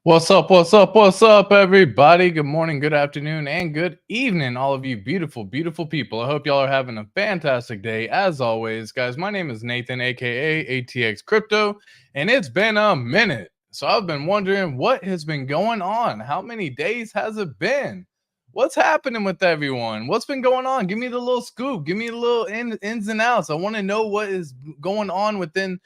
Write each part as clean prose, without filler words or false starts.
What's up? What's up? What's up, everybody? Good morning, good afternoon, and good evening, all of you beautiful, beautiful people. I hope y'all are having a fantastic day. As always, guys, my name is Nathan, aka ATX Crypto, and it's been a minute. So I've been wondering what has been going on. How many days has it been? What's happening with everyone? What's been going on? Give me the little scoop. Give me the little ins and outs. I want to know what is going on within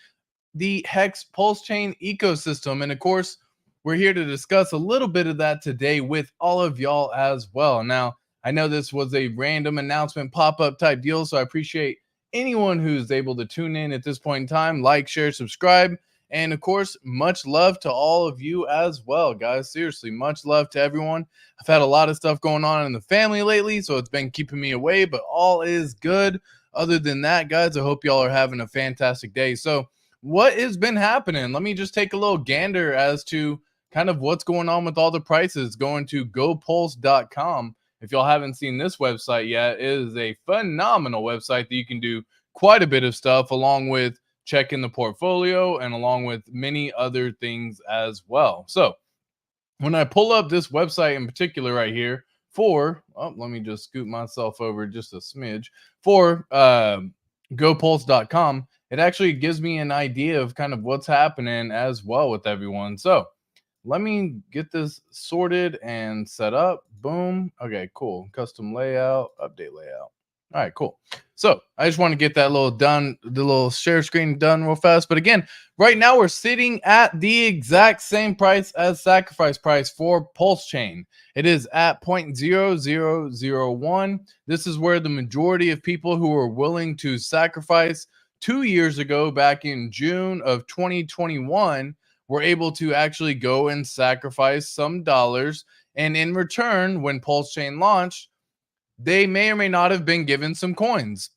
the HEX PulseChain ecosystem. And of course, we're here to discuss a little bit of that today with all of y'all as well. Now, I know this was a random announcement pop-up type deal, so I appreciate anyone who's able to tune in at this point in time, like, share, subscribe, and of course, much love to all of you as well, guys. Seriously, much love to everyone. I've had a lot of stuff going on in the family lately, so it's been keeping me away, but all is good. Other than that, guys, I hope y'all are having a fantastic day. So what has been happening? Let me just take a little gander as to kind of what's going on with all the prices. Going to gopulse.com. If y'all haven't seen this website yet, it is a phenomenal website that you can do quite a bit of stuff along with checking the portfolio and along with many other things as well. So when I pull up this website in particular right here for, let me just scoot myself over just a smidge for gopulse.com, it actually gives me an idea of kind of what's happening as well with everyone. So let me get this sorted and set up. Boom. Okay, cool. Custom layout, update layout. All right, cool. So I just want to get that little done, the little share screen done real fast. But again, right now we're sitting at the exact same price as sacrifice price for PulseChain. It is at 0.0001. This is where the majority of people who are willing to sacrifice 2 years ago, back in June of 2021, were able to actually go and sacrifice some dollars. And in return, when PulseChain launched, they may or may not have been given some coins.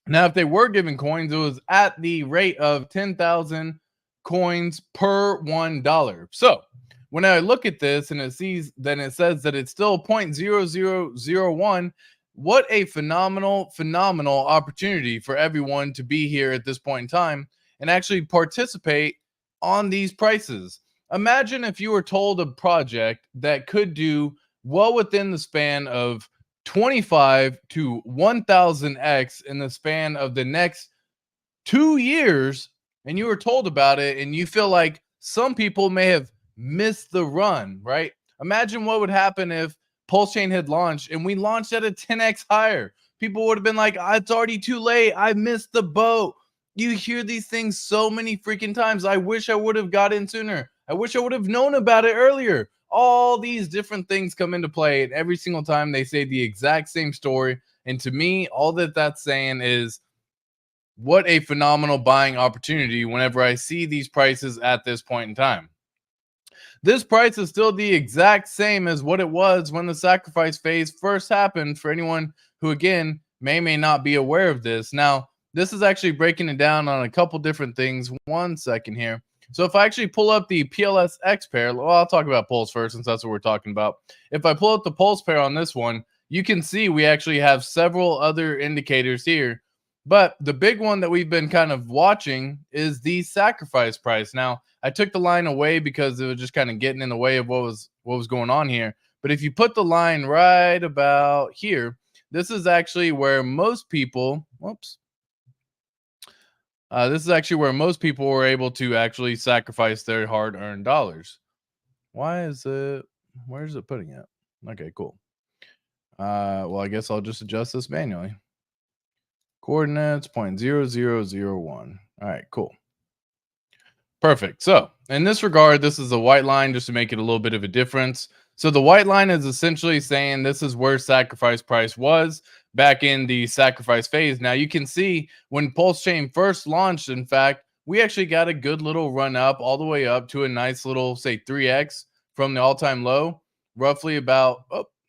Now, if they were given coins, it was at the rate of 10,000 coins per $1. So when I look at this and it says that it's still 0.0001, what a phenomenal opportunity for everyone to be here at this point in time and actually participate on these prices. Imagine if you were told a project that could do well within the span of 25 to 1000x in the span of the next 2 years, and you were told about it, and you feel like some people may have missed the run, right? Imagine what would happen if PulseChain had launched and we launched at a 10x higher. People would have been like, it's already too late. I missed the boat. You hear these things so many freaking times. I wish I would have got in sooner. I wish I would have known about it earlier. All these different things come into play, and every single time they say the exact same story. And to me, all that that's saying is what a phenomenal buying opportunity whenever I see these prices at this point in time. This price is still the exact same as what it was when the sacrifice phase first happened, for anyone who, again, may not be aware of this. Now, this is actually breaking it down on a couple different things. 1 second here. So if I actually pull up the PLSX pair, well, I'll talk about Pulse first since that's what we're talking about. If I pull up the Pulse pair on this one, you can see we actually have several other indicators here. But the big one that we've been kind of watching is the sacrifice price. Now, I took the line away because it was just kind of getting in the way of what was going on here. But if you put the line right about here, this is actually where most people, this is actually where most people were able to actually sacrifice their hard-earned dollars. Where's it putting it? Okay, cool. Well, I guess I'll just adjust this manually. Coordinates 0.0001. All right, cool. Perfect. So in this regard, this is a white line just to make it a little bit of a difference. So the white line is essentially saying this is where sacrifice price was back in the sacrifice phase. Now you can see when PulseChain first launched, in fact, we actually got a good little run up all the way up to a nice little, say, 3x from the all-time low, roughly about,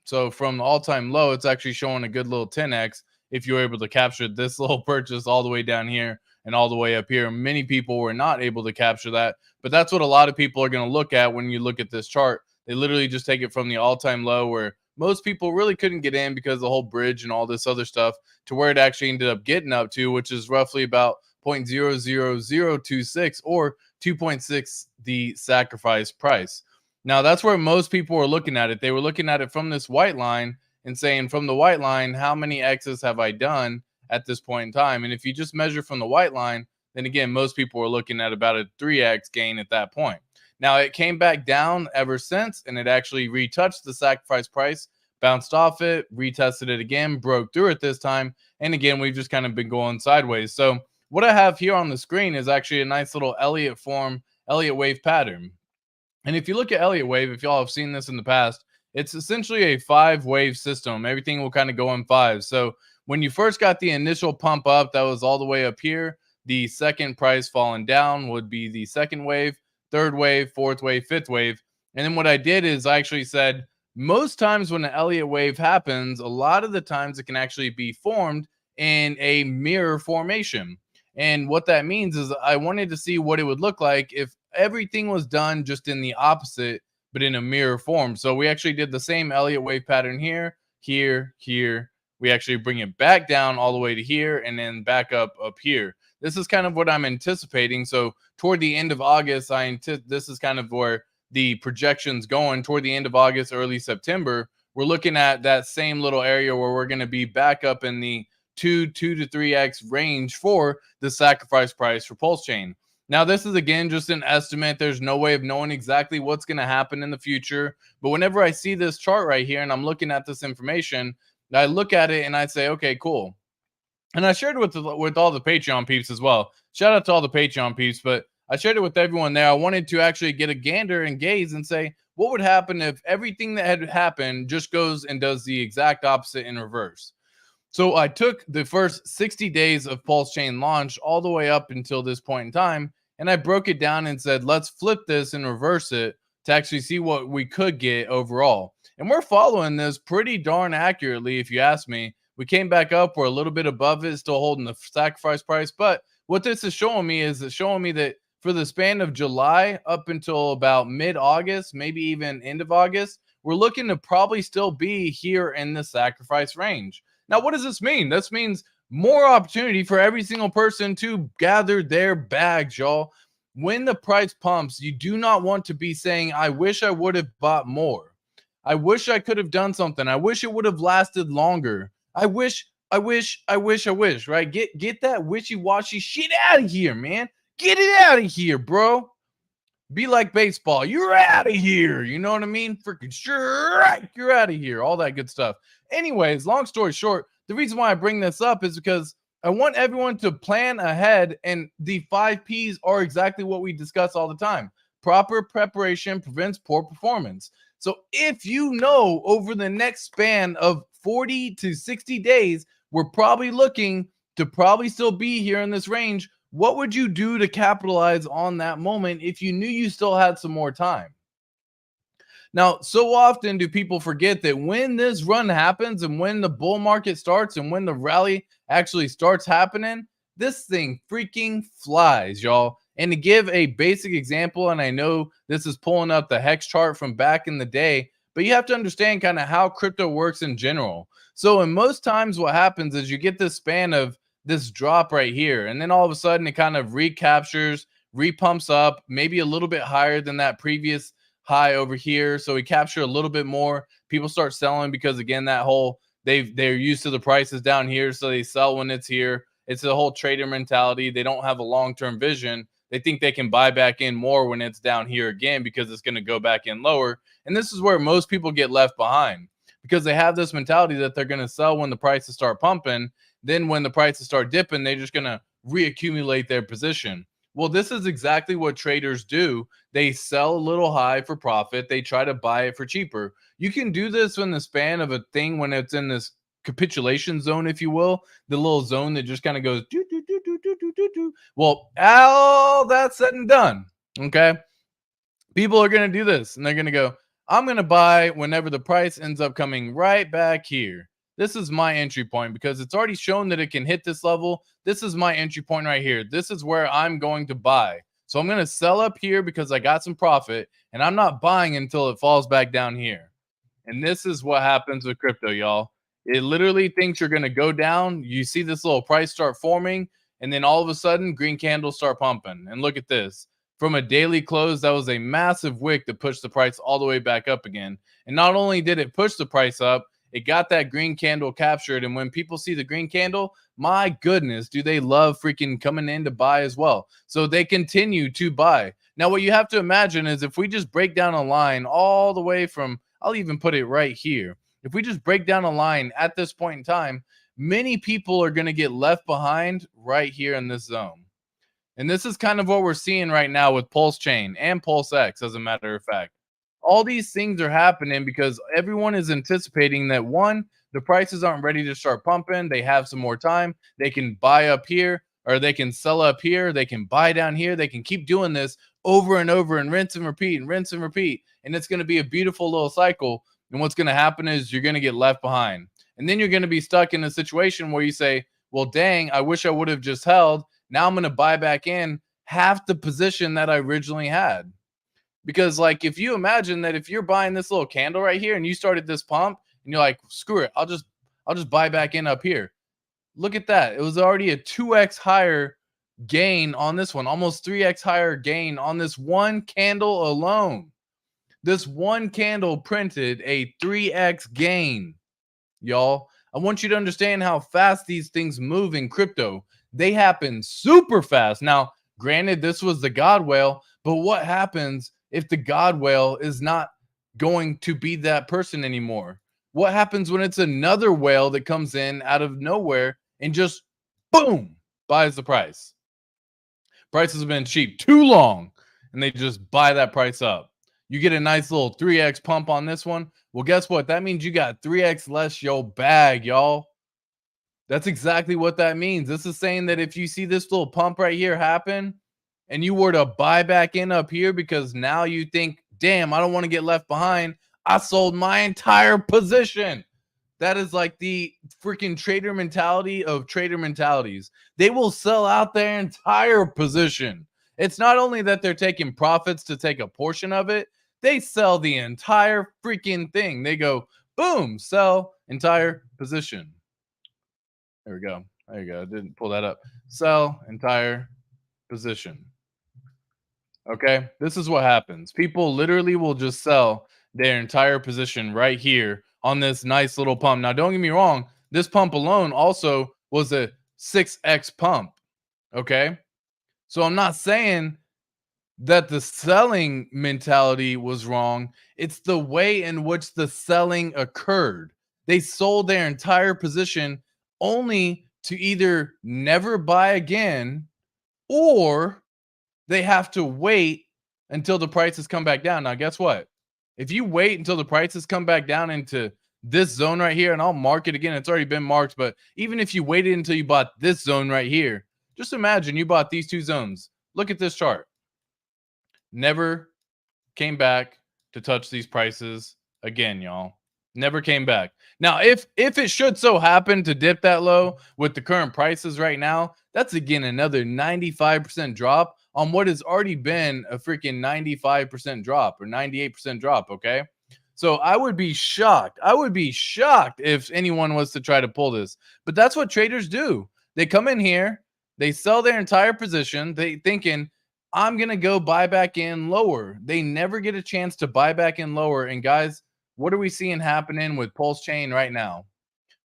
so from the all-time low, it's actually showing a good little 10x if you're able to capture this little purchase all the way down here and all the way up here. Many people were not able to capture that, but that's what a lot of people are going to look at when you look at this chart. They literally just take it from the all-time low where most people really couldn't get in because of the whole bridge and all this other stuff to where it actually ended up getting up to, which is roughly about 0.00026 or 2.6 the sacrifice price. Now that's where most people were looking at it. They were looking at it from this white line and saying, from the white line, how many X's have I done at this point in time? And if you just measure from the white line, then again, most people were looking at about a 3X gain at that point. Now it came back down ever since, and it actually retouched the sacrifice price, bounced off it, retested it again, broke through it this time. And again, we've just kind of been going sideways. So what I have here on the screen is actually a nice little Elliott wave pattern. And if you look at Elliott wave, if y'all have seen this in the past, it's essentially a 5-wave system. Everything will kind of go in fives. So when you first got the initial pump up, that was all the way up here. The second price falling down would be the second wave, third wave, fourth wave, fifth wave. And then what I did is I actually said, most times when an Elliott wave happens, a lot of the times it can actually be formed in a mirror formation. And what that means is I wanted to see what it would look like if everything was done just in the opposite, but in a mirror form. So we actually did the same Elliott wave pattern here, here, here. We actually bring it back down all the way to here and then back up here. This is kind of what I'm anticipating. So toward the end of August, this is kind of where the projections going toward the end of August, early September. We're looking at that same little area where we're going to be back up in the 2 to 3x range for the sacrifice price for PulseChain. Now, this is again just an estimate. There's no way of knowing exactly what's going to happen in the future. But whenever I see this chart right here and I'm looking at this information, I look at it and I say, okay, cool. And I shared it with all the Patreon peeps as well. Shout out to all the Patreon peeps, but I shared it with everyone there. I wanted to actually get a gander and gaze and say, what would happen if everything that had happened just goes and does the exact opposite in reverse? So I took the first 60 days of PulseChain launch all the way up until this point in time, and I broke it down and said, let's flip this and reverse it to actually see what we could get overall. And we're following this pretty darn accurately, if you ask me. We came back up. We're a little bit above it, still holding the sacrifice price. But what this is showing me is it's showing me that for the span of July up until about mid-August, maybe even end of August, we're looking to probably still be here in the sacrifice range. Now, what does this mean? This means more opportunity for every single person to gather their bags, y'all. When the price pumps, you do not want to be saying, I wish I would have bought more. I wish I could have done something. I wish it would have lasted longer. I wish, right? Get that wishy-washy shit out of here, man. Get it out of here, bro. Be like baseball. You're out of here. You know what I mean? Freaking strike. You're out of here. All that good stuff. Anyways, long story short, the reason why I bring this up is because I want everyone to plan ahead. And the 5 Ps are exactly what we discuss all the time. Proper preparation prevents poor performance. So if you know over the next span of 40 to 60 days, we're probably looking to probably still be here in this range, what would you do to capitalize on that moment if you knew you still had some more time? Now, so often do people forget that when this run happens and when the bull market starts and when the rally actually starts happening, this thing freaking flies, y'all. And to give a basic example, and I know this is pulling up the HEX chart from back in the day, but you have to understand kind of how crypto works in general. So in most times what happens is you get this span of this drop right here, and then all of a sudden it kind of recaptures, repumps up, maybe a little bit higher than that previous high over here. So we capture a little bit more. People start selling because again, that whole they're used to the prices down here, so they sell when it's here. It's a whole trader mentality. They don't have a long-term vision. They think they can buy back in more when it's down here again because it's going to go back in lower. And this is where most people get left behind because they have this mentality that they're going to sell when the prices start pumping. Then when the prices start dipping, they're just going to reaccumulate their position. Well, this is exactly what traders do. They sell a little high for profit. They try to buy it for cheaper. You can do this in the span of a thing when it's in this capitulation zone, if you will, the little zone that just kind of goes do, do, do, do, do, do, do, do. Well, all that's said and done, okay, people are going to do this and they're going to go, I'm going to buy whenever the price ends up coming right back here. This is my entry point because it's already shown that it can hit this level. This is my entry point right here. This is where I'm going to buy. So I'm going to sell up here because I got some profit, and I'm not buying until it falls back down here. And this is what happens with crypto, y'all. It literally thinks you're going to go down. You see this little price start forming, and then all of a sudden, green candles start pumping. And look at this. from a daily close, that was a massive wick to push the price all the way back up again. And not only did it push the price up, it got that green candle captured. And when people see the green candle, my goodness, do they love freaking coming in to buy as well. So they continue to buy. Now, what you have to imagine is if we just break down a line all the way from, I'll even put it right here. If we just break down a line at this point in time, many people are going to get left behind right here in this zone. And this is kind of what we're seeing right now with PulseChain and PulseX, as a matter of fact. All these things are happening because everyone is anticipating that, one, the prices aren't ready to start pumping. They have some more time. They can buy up here, or they can sell up here. They can buy down here. They can keep doing this over and over and rinse and repeat and rinse and repeat. And it's going to be a beautiful little cycle. And what's going to happen is you're going to get left behind. And then you're going to be stuck in a situation where you say, well, dang, I wish I would have just held. Now I'm going to buy back in half the position that I originally had. Because, like, if you imagine that if you're buying this little candle right here and you started this pump and you're like, screw it, I'll just buy back in up here. Look at that. It was already a 2x higher gain on this one, almost 3x higher gain on this one candle alone. This one candle printed a 3x gain, y'all. I want you to understand how fast these things move in crypto. They happen super fast. Now, granted, this was the God whale, but what happens if the God whale is not going to be that person anymore? What happens when it's another whale that comes in out of nowhere and just boom, buys the price? Prices have been cheap too long, and they just buy that price up. You get a nice little 3x pump on this one. Well, guess what? That means you got 3x less your bag, y'all. That's exactly what that means. This is saying that if you see this little pump right here happen and you were to buy back in up here because now you think, damn, I don't want to get left behind, I sold my entire position. That is like the freaking trader mentality of trader mentalities. They will sell out their entire position. It's not only that they're taking profits to take a portion of it, they sell the entire freaking thing. They go, boom, sell entire position. There we go. There you go. I didn't pull that up. Sell entire position. Okay. This is what happens. People literally will just sell their entire position right here on this nice little pump. Now, don't get me wrong. This pump alone also was a 6x pump. Okay. So I'm not saying that the selling mentality was wrong. It's the way in which the selling occurred. They sold their entire position only to either never buy again, or they have to wait until the prices come back down. Now, guess what? If you wait until the prices come back down into this zone right here, and I'll mark it again, it's already been marked, but even if you waited until you bought this zone right here, just imagine you bought these two zones. Look at this chart. Never came back to touch these prices again, y'all. Never came back. Now, if it should so happen to dip that low with the current prices right now, that's again another 95% drop on what has already been a freaking 95% drop or 98% drop, okay? So I would be shocked. I would be shocked if anyone was to try to pull this. But that's what traders do. They come in here, they sell their entire position, they thinking, I'm going to go buy back in lower. They never get a chance to buy back in lower. And guys, what are we seeing happening with PulseChain right now?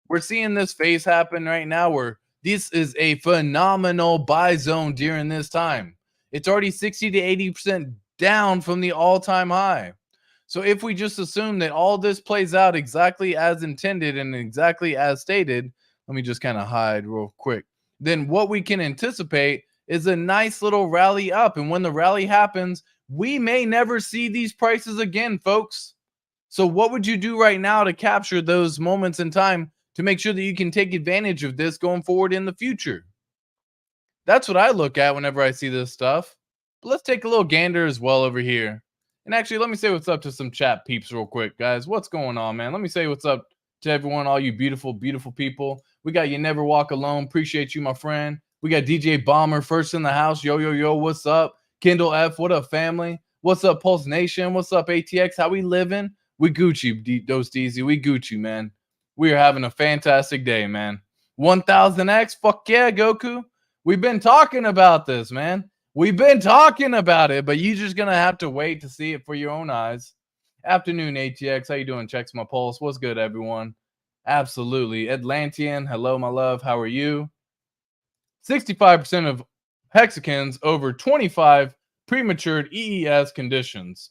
We're seeing this phase happen right now where this is a phenomenal buy zone during this time. It's already 60 to 80% down from the all-time high. So if we just assume that all this plays out exactly as intended and exactly as stated, let me just kind of hide real quick. Then what we can anticipate is a nice little rally up. And when the rally happens, we may never see these prices again, folks. So what would you do right now to capture those moments in time to make sure that you can take advantage of this going forward in the future? That's what I look at whenever I see this stuff. But let's take a little gander as well over here. And actually, let me say what's up to some chat peeps real quick, guys. What's going on, man? Let me say what's up to everyone, all you beautiful, beautiful people. We got You Never Walk Alone. Appreciate you, my friend. We got DJ Bomber first in the house. Yo, yo, yo, what's up? Kindle F, what up, family? What's up, Pulse Nation? What's up, ATX? How we living? We Gucci, Dose DZ. We Gucci, man. We are having a fantastic day, man. 1000X, fuck yeah, Goku. We've been talking about this, man. We've been talking about it, but you're just gonna have to wait to see it for your own eyes. Afternoon, ATX. How you doing? Checks my pulse. What's good, everyone? Absolutely. Atlantean. Hello, my love. How are you? 65% of hexagons over 25 prematured EES conditions.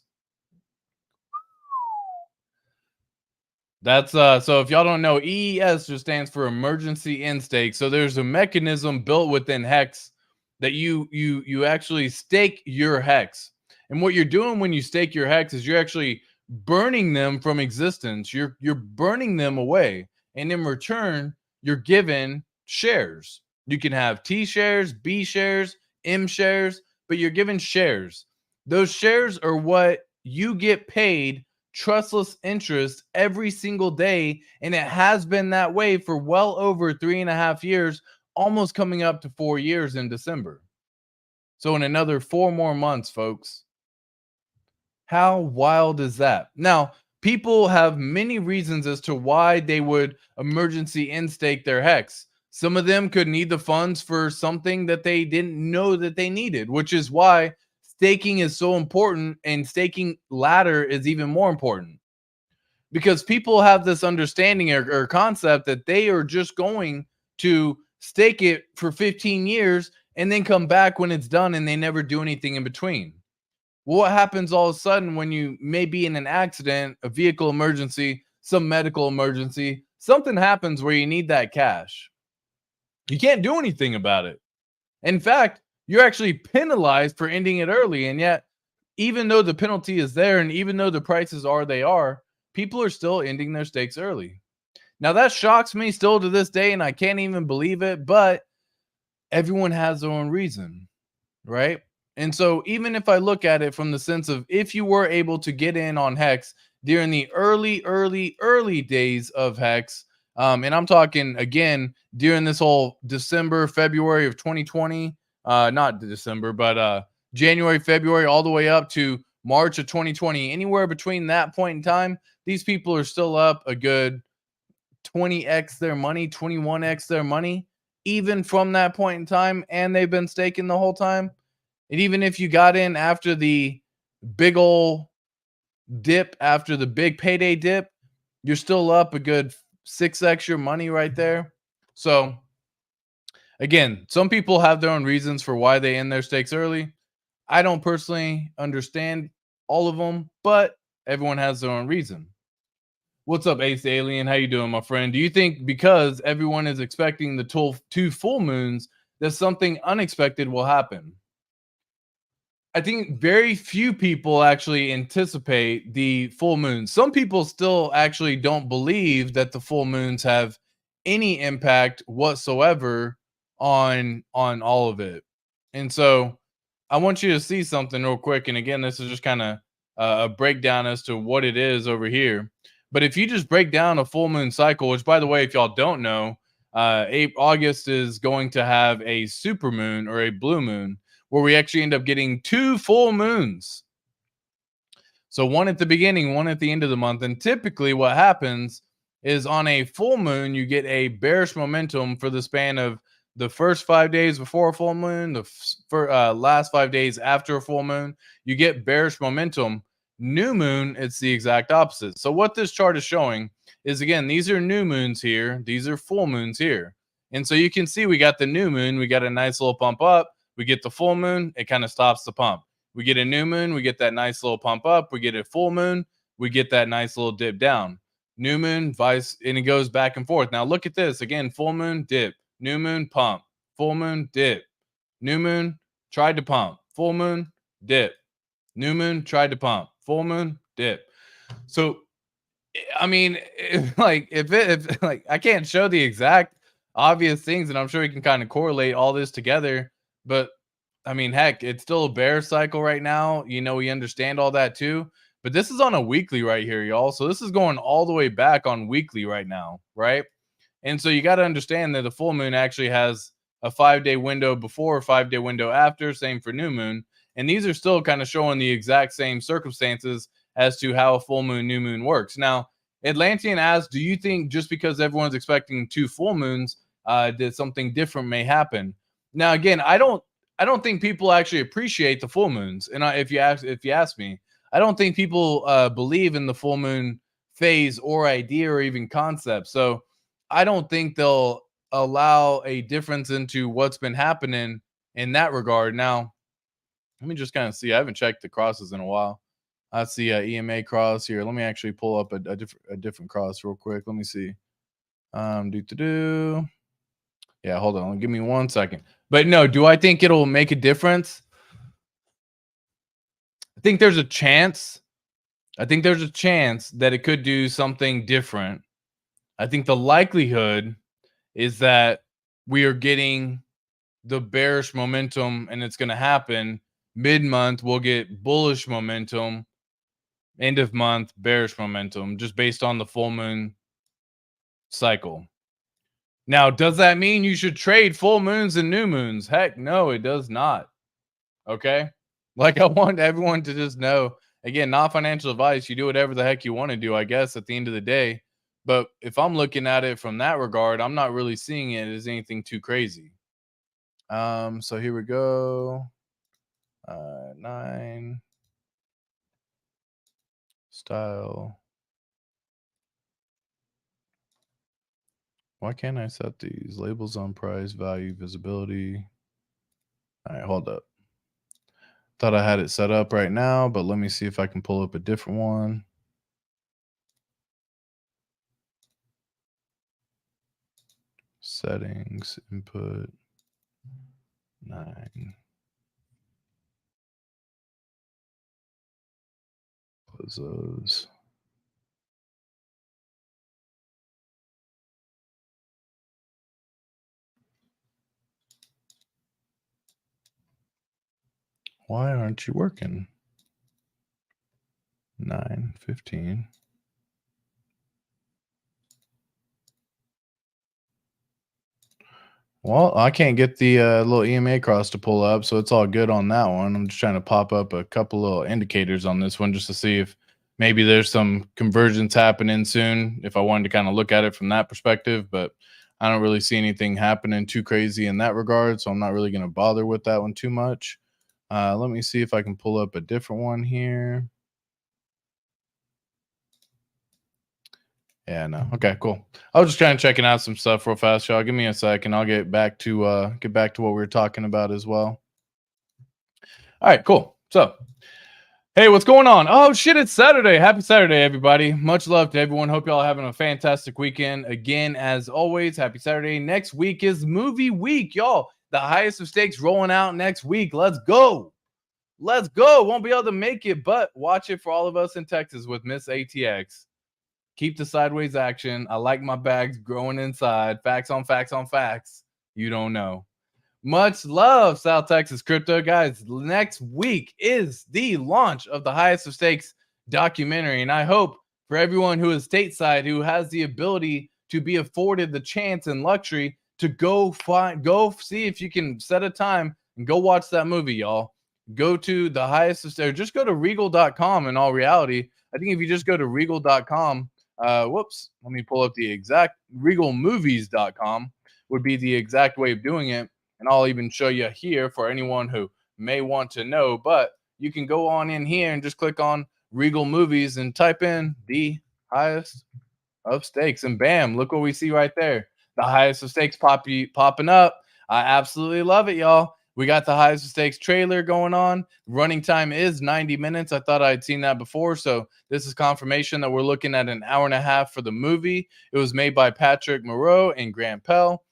That's so if y'all don't know, EES just stands for emergency intake. So there's a mechanism built within HEX that you actually stake your HEX. And what you're doing when you stake your HEX is you're actually burning them from existence. You're burning them away. And in return, you're given shares. You can have T shares, B shares, M shares, but you're given shares. Those shares are what you get paid trustless interest every single day. And it has been that way for well over 3.5 years, almost coming up to 4 years in December. So in another 4 more months, folks. How wild is that? Now, people have many reasons as to why they would emergency in-stake their HEX. Some of them could need the funds for something that they didn't know that they needed, which is why staking is so important, and staking ladder is even more important, because people have this understanding or concept that they are just going to stake it for 15 years and then come back when it's done, and they never do anything in between. Well, what happens all of a sudden when you may be in an accident, a vehicle emergency, some medical emergency, something happens where you need that cash? You can't do anything about it. In fact, you're actually penalized for ending it early. And yet, even though the penalty is there and even though the prices are they are, people are still ending their stakes early. Now, that shocks me still to this day, and I can't even believe it, but everyone has their own reason, right? And so, even if I look at it from the sense of if you were able to get in on HEX during the early days of HEX, and I'm talking again during this whole December, February of 2020, not December, but January, February, all the way up to March of 2020, anywhere between that point in time, these people are still up a good 20x their money, 21x their money, even from that point in time, and they've been staking the whole time. And even if you got in after the big ol' dip, after the big payday dip, you're still up a good 6x your money right there. So again, some people have their own reasons for why they end their stakes early. I don't personally understand all of them, but everyone has their own reason. What's up, Ace Alien? How you doing, my friend? Do you think because everyone is expecting the two full moons that something unexpected will happen? I think very few people actually anticipate the full moon. Some people still actually don't believe that the full moons have any impact whatsoever on all of it. And so I want you to see something real quick. And again, this is just kind of a breakdown as to what it is over here. But if you just break down a full moon cycle, which by the way, if y'all don't know, August is going to have a super moon or a blue moon, where we actually end up getting 2 full moons. So one at the beginning, one at the end of the month. And typically what happens is on a full moon, you get a bearish momentum for the span of the first 5 days before a full moon, the last 5 days after a full moon, you get bearish momentum. New moon, it's the exact opposite. So what this chart is showing is, again, these are new moons here. These are full moons here. And so you can see we got the new moon. We got a nice little pump up. We get the full moon, it kind of stops the pump. We get a new moon, we get that nice little pump up. We get a full moon, we get that nice little dip down. New moon, vice, and it goes back and forth. Now look at this. Again, full moon, dip. New moon, pump. Full moon, dip. New moon, tried to pump. Full moon, dip. New moon, tried to pump. Full moon, dip. So, I mean, if like I can't show the exact obvious things, and I'm sure you can kind of correlate all this together. But I mean, heck, it's still a bear cycle right now. You know, we understand all that too. But this is on a weekly right here, y'all. So this is going all the way back on weekly right now, right? And so you got to understand that the full moon actually has a 5-day window before, a 5-day window after. Same for new moon. And these are still kind of showing the exact same circumstances as to how a full moon, new moon works. Now, Atlantean asks, do you think just because everyone's expecting 2 full moons, that something different may happen? Now, again, I don't I don't think people actually appreciate the full moons. And if you ask me, I don't think people believe in the full moon phase or idea or even concept. So I don't think they'll allow a difference into what's been happening in that regard. Now, let me just kind of see. I haven't checked the crosses in a while. I see a EMA cross here. Let me actually pull up a different cross real quick. Let me see. Do. Yeah, hold on. Give me 1 second. But no, do I think it'll make a difference? I think there's a chance. I think there's a chance that it could do something different. I think the likelihood is that we are getting the bearish momentum and it's going to happen mid-month. We'll get bullish momentum, end of month bearish momentum, just based on the full moon cycle. Now, does that mean you should trade full moons and new moons? Heck no, it does not. Okay. Like, I want everyone to just know, again, not financial advice. You do whatever the heck you want to do, I guess, at the end of the day. But if I'm looking at it from that regard, I'm not really seeing it as anything too crazy. So here we go. 9 style. Why can't I set these labels on price, value, visibility? All right, hold up. Thought I had it set up right now, but let me see if I can pull up a different one. Settings, input, 9. Close those. Why aren't you working? 9:15. Well, I can't get the little EMA cross to pull up, so it's all good on that one. I'm just trying to pop up a couple little indicators on this one just to see if maybe there's some convergence happening soon, if I wanted to kind of look at it from that perspective. But I don't really see anything happening too crazy in that regard, so I'm not really going to bother with that one too much. Let me see if I can pull up a different one here. Yeah, no. Okay, cool. I was just trying to checking out some stuff real fast, y'all. Give me a second. I'll get back to what we were talking about as well. All right, cool. So, hey, what's going on? Oh shit, it's Saturday. Happy Saturday, everybody. Much love to everyone. Hope y'all are having a fantastic weekend. Again, as always, happy Saturday. Next week is movie week, y'all. The highest of stakes rolling out next week. Let's go. Let's go. Won't be able to make it, but watch it for all of us in Texas with Miss ATX. Keep the sideways action. I like my bags growing inside. Facts on facts on facts. You don't know. Much love, South Texas crypto guys. Next week is the launch of the highest of stakes documentary. And I hope for everyone who is stateside, who has the ability to be afforded the chance and luxury to go see if you can set a time and go watch that movie, y'all. Go to the highest of stakes. Just go to regal.com in all reality. I think if you just go to regal.com, let me pull up the exact regalmovies.com would be the exact way of doing it. And I'll even show you here for anyone who may want to know, but you can go on in here and just click on Regal Movies and type in the highest of stakes, and bam, look what we see right there. The highest of stakes popping up. I absolutely love it, y'all. We got the highest of stakes trailer going on. Running time is 90 minutes. I thought I'd seen that before. So this is confirmation that we're looking at an hour and a half for the movie. It was made by Patrick Moreau and Grant Peel.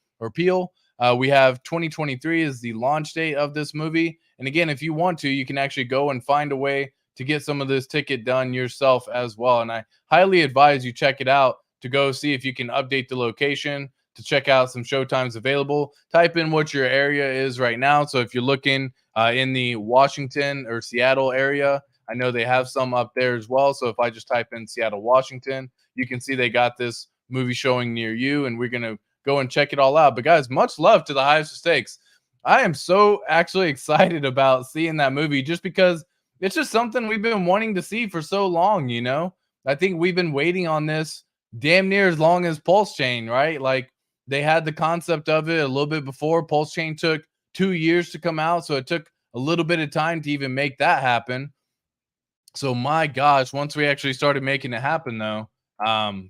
We have 2023 is the launch date of this movie. And again, if you want to, you can actually go and find a way to get some of this ticket done yourself as well. And I highly advise you check it out to go see if you can update the location, to check out some showtimes available. Type in what your area is right now. So if you're looking in the Washington or Seattle area, I know they have some up there as well. So if I just type in Seattle, Washington, you can see they got this movie showing near you, and we're going to go and check it all out. But guys, much love to the highest of stakes. I am so actually excited about seeing that movie just because it's just something we've been wanting to see for so long, you know? I think we've been waiting on this damn near as long as PulseChain, right? Like, they had the concept of it a little bit before. PulseChain took 2 years to come out. So it took a little bit of time to even make that happen. So my gosh, once we actually started making it happen, though, um,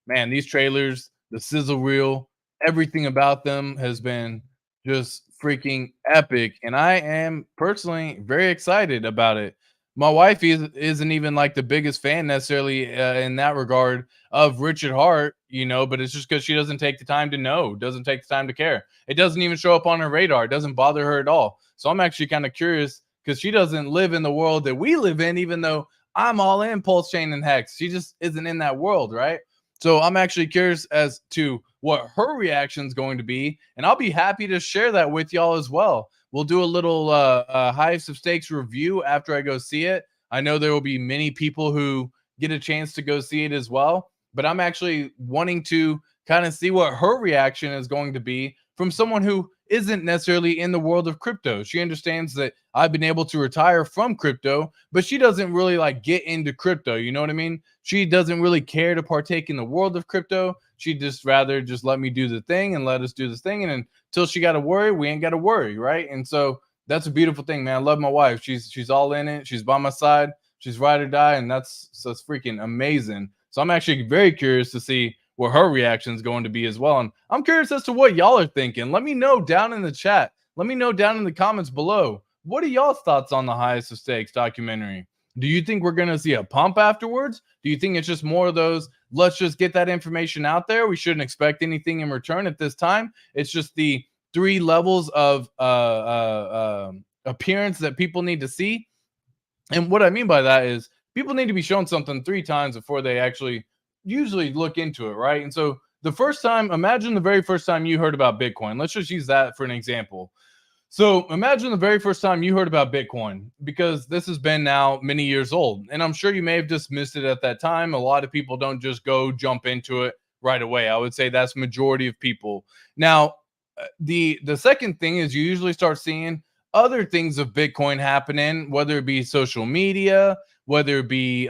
man, these trailers, the sizzle reel, everything about them has been just freaking epic, and I am personally very excited about it. My wife isn't even like the biggest fan necessarily in that regard of Richard Hart, but it's just because she doesn't take the time to know, doesn't take the time to care. It doesn't even show up on her radar. It doesn't bother her at all. So I'm actually kind of curious because she doesn't live in the world that we live in, even though I'm all in PulseChain and HEX. She just isn't in that world, right? So I'm actually curious as to what her reaction is going to be, and I'll be happy to share that with y'all as well. We'll do a little Hives of Stakes review after I go see it. I know there will be many people who get a chance to go see it as well, but I'm actually wanting to kind of see what her reaction is going to be from someone who isn't necessarily in the world of crypto. She understands that I've been able to retire from crypto, but she doesn't really like get into crypto. You know what I mean? She doesn't really care to partake in the world of crypto. She'd just rather just let me do the thing and let us do this thing. And until she got to worry, we ain't got to worry, right? And so that's a beautiful thing, man. I love my wife. She's all in it. She's by my side. She's ride or die, and that's freaking amazing. So I'm actually very curious to see what her reaction is going to be as well. And I'm curious as to what y'all are thinking. Let me know down in the chat. Let me know down in the comments below. What are y'all's thoughts on the Highest of Stakes documentary? Do you think we're going to see a pump afterwards? Do you think it's just more of those, let's just get that information out there? We shouldn't expect anything in return at this time. It's just the 3 levels of appearance that people need to see. And what I mean by that is people need to be shown something 3 times before they actually usually look into it, right? And so the first time, imagine the very first time you heard about Bitcoin. Let's just use that for an example. So imagine the very first time you heard about Bitcoin, because this has been now many years old. And I'm sure you may have dismissed it at that time. A lot of people don't just go jump into it right away. I would say that's majority of people. Now, the second thing is you usually start seeing other things of Bitcoin happening, whether it be social media, whether it be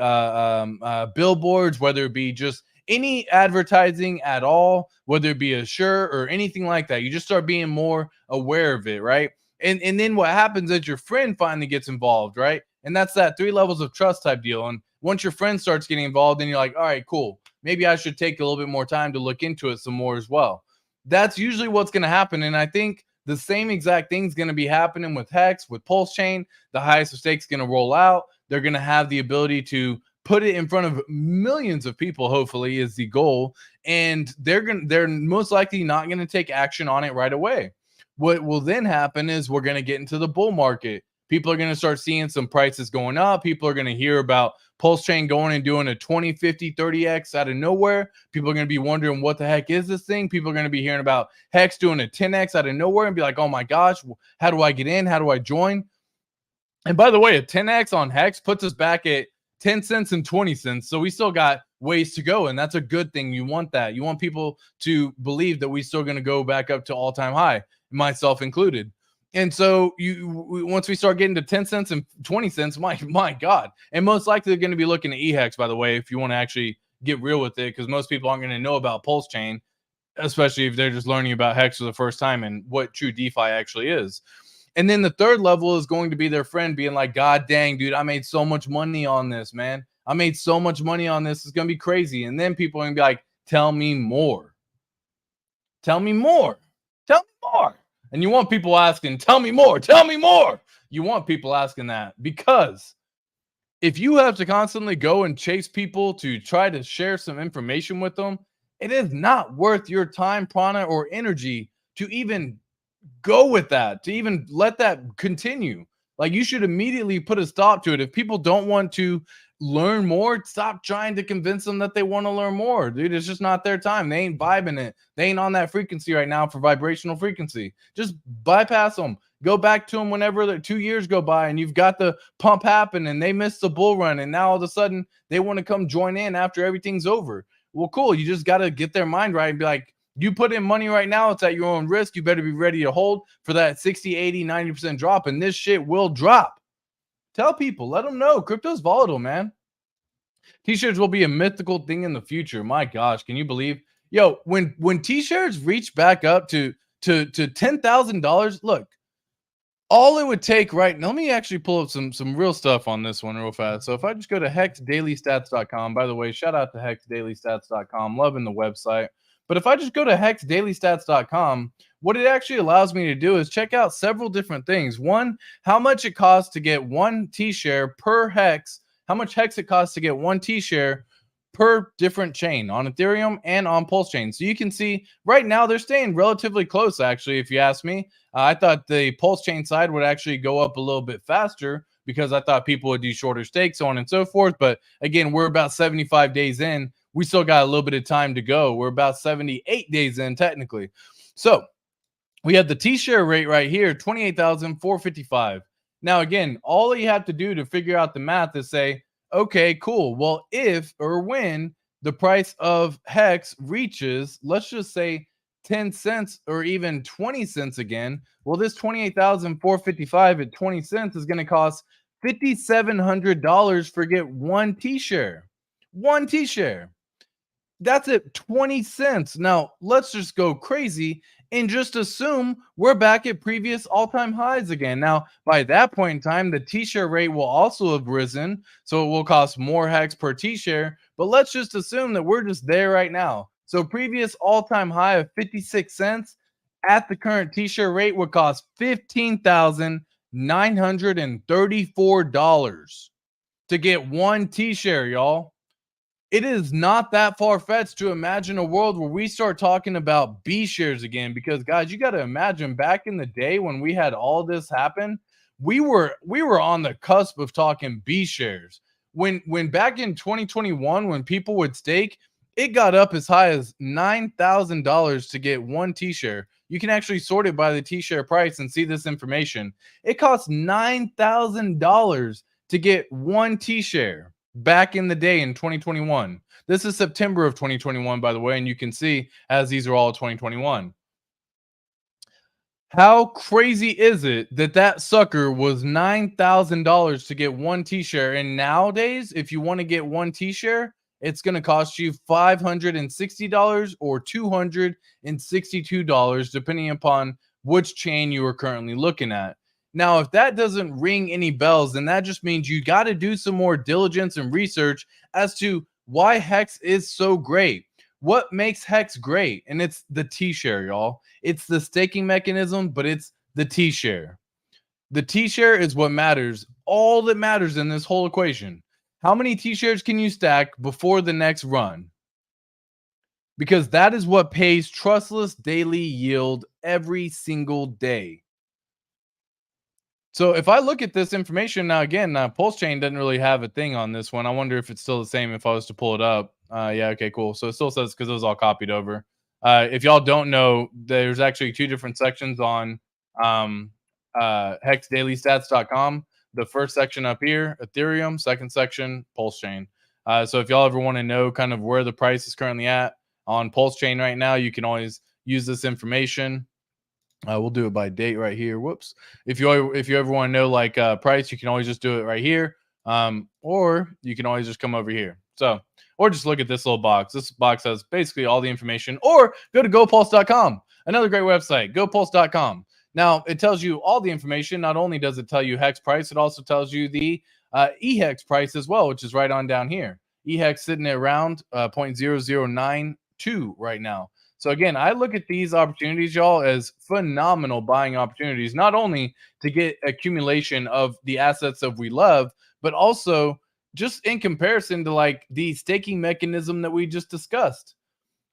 billboards, whether it be just any advertising at all, whether it be a shirt or anything like that. You just start being more aware of it, right? And then what happens is your friend finally gets involved, right? And that's that 3 levels of trust type deal. And once your friend starts getting involved, then you're like, all right, cool. Maybe I should take a little bit more time to look into it some more as well. That's usually what's going to happen. And I think the same exact thing is going to be happening with HEX, with PulseChain. The Highest of Stakes going to roll out. They're going to have the ability to put it in front of millions of people, hopefully, is the goal. And they're most likely not going to take action on it right away. What will then happen is we're going to get into the bull market. People are going to start seeing some prices going up. People are going to hear about PulseChain going and doing a 20, 50, 30x out of nowhere. People are going to be wondering, what the heck is this thing? People are going to be hearing about HEX doing a 10x out of nowhere and be like, oh my gosh, how do I get in? How do I join? And by the way, a 10x on HEX puts us back at 10 cents and 20 cents. So we still got ways to go. And that's a good thing. You want that. You want people to believe that we're still going to go back up to all-time high, myself included. And so once we start getting to 10 cents and 20 cents, my God. And most likely they're going to be looking at HEX, by the way, if you want to actually get real with it, because most people aren't going to know about PulseChain, especially if they're just learning about HEX for the first time and what true DeFi actually is. And then the third level is going to be their friend being like, God dang, dude, I made so much money on this, man. I made so much money on this. It's going to be crazy. And then people are going to be like, tell me more. Tell me more. Tell me more. And you want people asking, tell me more. Tell me more. You want people asking that, because if you have to constantly go and chase people to try to share some information with them, it is not worth your time, prana, or energy to even go with that, to even let that continue. Like, you should immediately put a stop to it. If people don't want to learn more, stop trying to convince them that they want to learn more, dude. It's just not their time. They ain't vibing it. They ain't on that frequency right now for vibrational frequency. Just bypass them. Go back to them whenever 2 years go by and you've got the pump happen and they missed the bull run and now all of a sudden they want to come join in after everything's over. Well, cool. You just got to get their mind right and be like, you put in money right now, it's at your own risk. You better be ready to hold for that 60, 80, 90% drop. And this shit will drop. Tell people, let them know. Crypto's volatile, man. T-shirts will be a mythical thing in the future. My gosh, can you believe? Yo, when T-shirts reach back up to $10,000, look, All it would take right now, let me actually pull up some real stuff on this one real fast. So if I just go to hexdailystats.com, by the way, shout out to hexdailystats.com, loving the website. But if I just go to hexdailystats.com, what it actually allows me to do is check out several different things. One, how much it costs to get one T-share per hex, how much hex it costs to get one T-share per different chain on Ethereum and on PulseChain. So you can see right now they're staying relatively close, actually, if you ask me. I thought the PulseChain side would actually go up a little bit faster because I thought people would do shorter stakes, so on and so forth. But again, we're about 75 days in. We still got a little bit of time to go. We're about 78 days in, technically. So we have the T-share rate right here, 28,455. Now, again, all you have to do to figure out the math is say, okay, cool. Well, if or when the price of Hex reaches, let's just say 10 cents or even 20 cents again, well, this 28,455 at 20 cents is going to cost $5,700 for get one T-share. One T-share. That's at 20 cents. Now, let's just go crazy and just assume we're back at previous all-time highs again. Now, by that point in time, the T-share rate will also have risen, so it will cost more hex per T-share, but let's just assume that we're just there right now. So previous all-time high of 56 cents at the current T-share rate would cost $15,934 to get one T-share, y'all. It is not that far-fetched to imagine a world where we start talking about B shares again, because guys, you got to imagine back in the day when we had all this happen, we were on the cusp of talking B shares. When back in 2021, when people would stake, it got up as high as $9,000 to get one T-share. You can actually sort it by the T-share price and see this information. It costs $9,000 to get one T-share back in the day in 2021. This is September of 2021, by the way, and you can see as these are all 2021. How crazy is it that that sucker was $9,000 to get one T-share? And nowadays, if you want to get one T-share, it's going to cost you $560 or $262, depending upon which chain you are currently looking at. Now, if that doesn't ring any bells, then that just means you got to do some more diligence and research as to why Hex is so great. What makes Hex great? And it's the T-share, y'all. It's the staking mechanism, but it's the T-share. The T-share is what matters. All that matters in this whole equation. How many T-shares can you stack before the next run? Because that is what pays trustless daily yield every single day. So if I look at this information now, again, PulseChain doesn't really have a thing on this one. I wonder if it's still the same if I was to pull it up. Yeah, okay, cool. So it still says, because it was all copied over. If y'all don't know, there's actually two different sections on hexdailystats.com. The first section up here, Ethereum. Second section, PulseChain. So if y'all ever want to know kind of where the price is currently at on PulseChain right now, you can always use this information. We'll do it by date right here. Whoops. If you ever want to know like price, you can always just do it right here. Or you can always just come over here. So, or just look at this little box. This box has basically all the information. Or go to gopulse.com. Another great website, gopulse.com. Now, it tells you all the information. Not only does it tell you hex price, it also tells you the EHEX price as well, which is right on down here. EHEX sitting at around 0.0092 right now. So again, I look at these opportunities, y'all, as phenomenal buying opportunities, not only to get accumulation of the assets that we love, but also just in comparison to like the staking mechanism that we just discussed.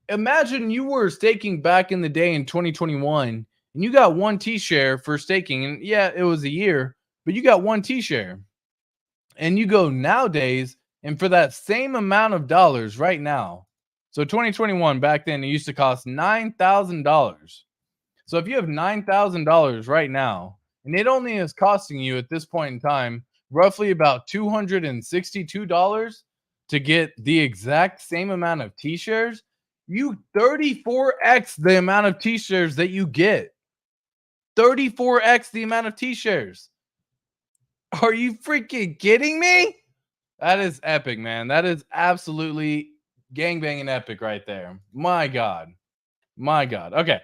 Imagine you were staking back in the day in 2021 and you got one T-share for staking. And yeah, it was a year, but you got one T-share. And you go nowadays, and for that same amount of dollars right now, so 2021 back then, it used to cost $9,000. So if you have $9,000 right now, and it only is costing you at this point in time roughly about $262 to get the exact same amount of T-shares, you 34x the amount of T-shares that you get. 34x the amount of T-shares. Are you freaking kidding me? That is epic, man. That is absolutely gangbanging epic right there. My God. My God. Okay.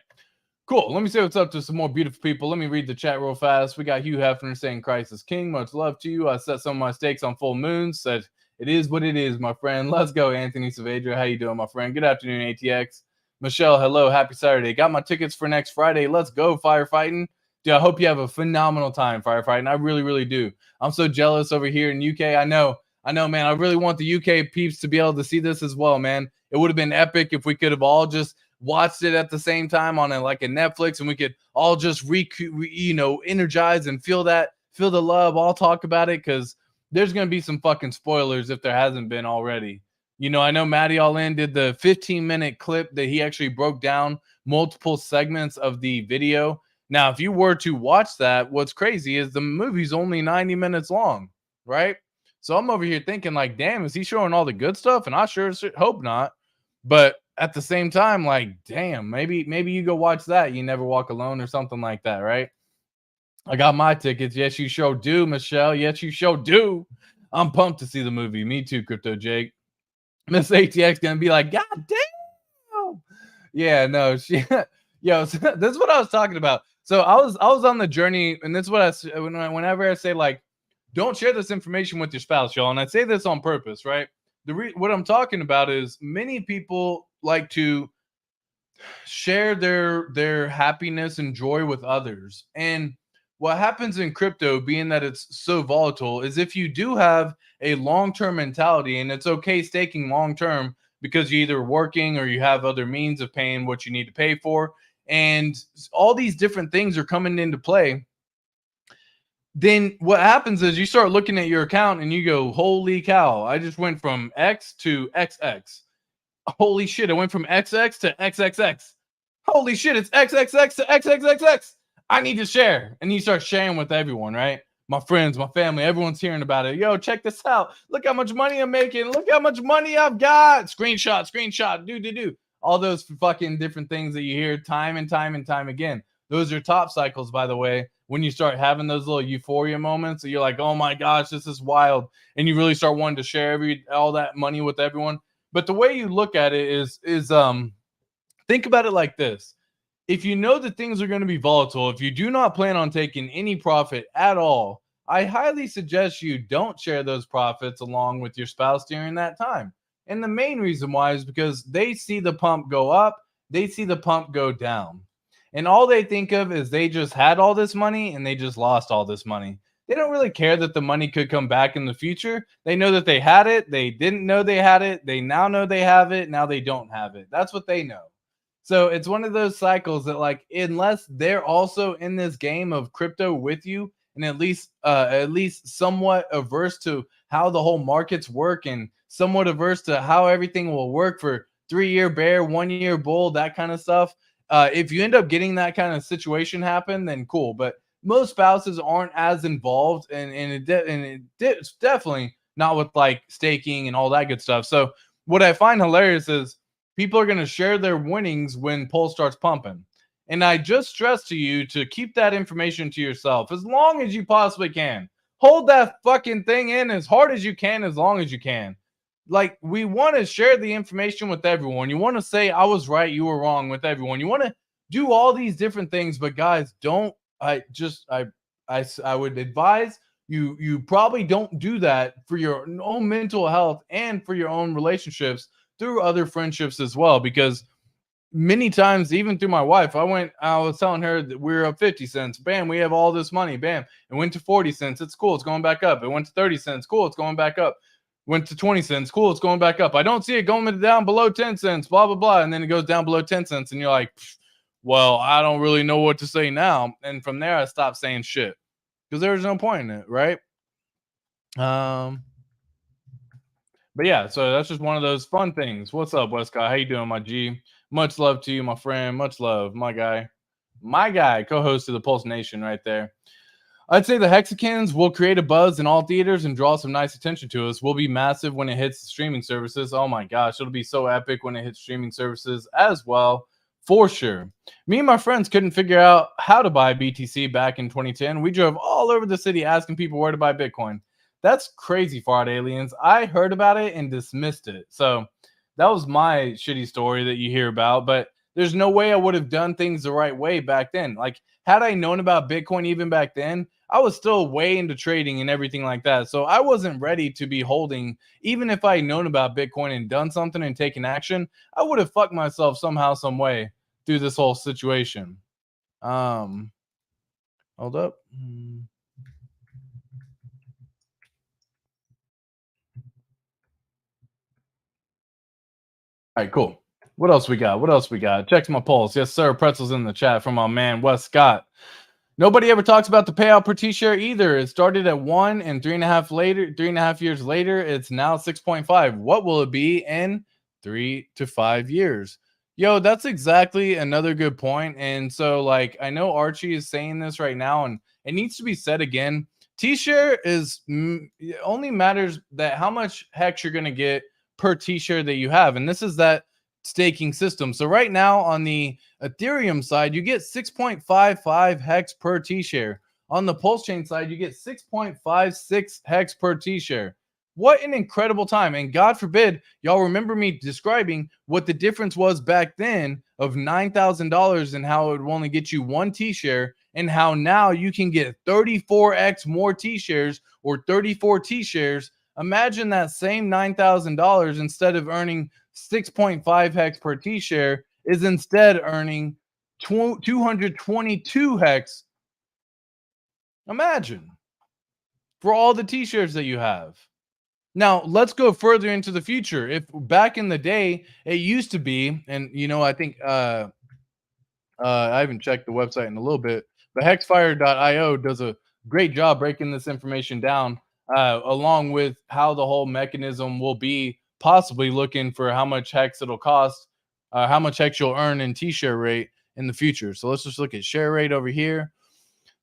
Cool. Let me say what's up to some more beautiful people. Let me read the chat real fast. We got Hugh Hefner saying Christ is King. Much love to you. I set some of my stakes on full moons. Said it is what it is, my friend. Let's go, Anthony Saavedra. How you doing, my friend? Good afternoon, ATX. Michelle, hello. Happy Saturday. Got my tickets for next Friday. Let's go firefighting. Dude, I hope you have a phenomenal time firefighting. I really, really do. I'm so jealous over here in UK. I know, man. I really want the UK peeps to be able to see this as well, man. It would have been epic if we could have all just watched it at the same time on like a Netflix, and we could all just energize and feel the love, all talk about it, because there's gonna be some fucking spoilers if there hasn't been already. I know Matty All In did the 15-minute clip that he actually broke down multiple segments of the video. Now, if you were to watch that, what's crazy is the movie's only 90 minutes long, right? So I'm over here thinking like, damn, is he showing all the good stuff? And I sure hope not. But at the same time, like, damn, maybe you go watch that. You Never Walk Alone or something like that, right? I got my tickets. Yes, you sure do, Michelle. Yes, you sure do. I'm pumped to see the movie. Me too, Crypto Jake. Miss ATX gonna be like, God damn. Yeah, no, yo, so this is what I was talking about. So I was on the journey, and this is what whenever I say like, don't share this information with your spouse, y'all, and I say this on purpose, right? What I'm talking about is many people like to share their happiness and joy with others. And what happens in crypto, being that it's so volatile, is if you do have a long-term mentality, and it's okay staking long-term because you're either working or you have other means of paying what you need to pay for, and all these different things are coming into play, then what happens is you start looking at your account and you go, holy cow, I just went from X to XX. Holy shit, I went from XX to XXX. Holy shit, it's XXX to XXXX. I need to share. And you start sharing with everyone, right? My friends, my family, everyone's hearing about it. Yo, check this out. Look how much money I'm making. Look how much money I've got. Screenshot, do. All those fucking different things that you hear time and time and time again. Those are top cycles, by the way. When you start having those little euphoria moments, you're like, oh my gosh, this is wild. And you really start wanting to share all that money with everyone. But the way you look at it is think about it like this. If you know that things are going to be volatile, if you do not plan on taking any profit at all, I highly suggest you don't share those profits along with your spouse during that time. And the main reason why is because they see the pump go up, they see the pump go down. And all they think of is they just had all this money and they just lost all this money. They don't really care that the money could come back in the future. They know that they had it. They didn't know they had it. They now know they have it. Now they don't have it. That's what they know. So it's one of those cycles that, like, unless they're also in this game of crypto with you and at least somewhat averse to how the whole markets work and somewhat averse to how everything will work for 3-year bear, 1-year bull, that kind of stuff. If you end up getting that kind of situation happen, then cool. But most spouses aren't as involved, and it's definitely not with like staking and all that good stuff. So what I find hilarious is people are going to share their winnings when Pulse starts pumping. And I just stress to you to keep that information to yourself as long as you possibly can. Hold that fucking thing in as hard as you can, as long as you can. Like, we want to share the information with everyone. You want to say, I was right, you were wrong with everyone. You want to do all these different things, but guys, don't. I would advise you probably don't do that for your own mental health and for your own relationships through other friendships as well, because many times, even through my wife, I was telling her that we were up 50 cents. Bam, we have all this money. Bam, it went to 40 cents. It's cool. It's going back up. It went to 30 cents. Cool. It's going back up. Went to 20 cents. Cool. It's going back up. I don't see it going down below 10 cents, blah, blah, blah. And then it goes down below 10 cents. And you're like, well, I don't really know what to say now. And from there, I stopped saying shit because there's no point in it, right? But yeah, so that's just one of those fun things. What's up, Westcott? How you doing, my G? Much love to you, my friend. Much love, my guy. My guy, co-host of the Pulse Nation right there. I'd say the Hexicans will create a buzz in all theaters and draw some nice attention to us. We'll be massive when it hits the streaming services. Oh my gosh, it'll be so epic when it hits streaming services as well, for sure. Me and my friends couldn't figure out how to buy BTC back in 2010. We drove all over the city asking people where to buy Bitcoin. That's crazy, Fraud Aliens. I heard about it and dismissed it. So that was my shitty story that you hear about. But There's no way I would have done things the right way back then. Like, had I known about Bitcoin even back then, I was still way into trading and everything like that. So I wasn't ready to be holding, even if I had known about Bitcoin and done something and taken action, I would have fucked myself somehow, some way through this whole situation. Um, hold up. All right, cool. What else we got? What else we got? Check my pulse. Yes, sir. Pretzels in the chat from my man Wes Scott. Nobody ever talks about the payout per T-share either. It started at 1, and 3.5 years later, it's now 6.5. What will it be in 3 to 5 years? Yo, that's exactly another good point. And so, like, I know Archie is saying this right now, and it needs to be said again. T-share is it only matters that how much hex you're gonna get per T-share that you have, and this is that staking system. So right now on the Ethereum side, you get 6.55 hex per T-share. On the PulseChain side, you get 6.56 hex per T-share. What an incredible time. And God forbid, y'all remember me describing what the difference was back then of $9,000 and how it would only get you one T-share, and how now you can get 34x more T-shares or 34 T-shares. Imagine that same $9,000, instead of earning 6.5 hex per T-share, is instead earning 222 hex. Imagine, for all the T-shares that you have. Now, let's go further into the future. If back in the day, it used to be, and I think I haven't checked the website in a little bit, but hexfire.io does a great job breaking this information down, along with how the whole mechanism will be, possibly looking for how much hex it'll cost, how much hex you'll earn in T-share rate in the future. So let's just look at share rate over here.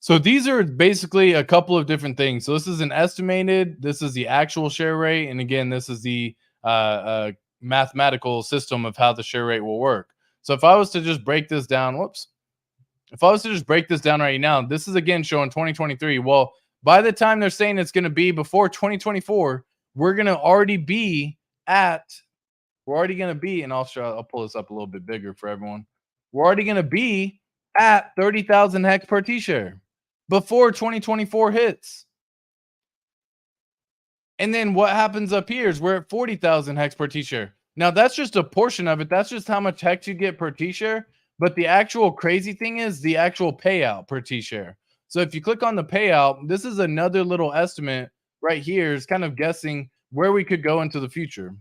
So these are basically a couple of different things. So this is an estimated, this is the actual share rate, and again, this is the mathematical system of how the share rate will work. So if I was to just break this down, if I was to just break this down right now, this is again showing 2023. Well, by the time they're saying it's going to be before 2024, we're going to already be at, and I'll pull this up a little bit bigger for everyone. We're already going to be at 30,000 hex per T-share before 2024 hits. And then what happens up here is we're at 40,000 hex per T-share. Now that's just a portion of it. That's just how much hex you get per T-share. But the actual crazy thing is the actual payout per T-share. So if you click on the payout, this is another little estimate right here. Is kind of guessing where we could go into the future.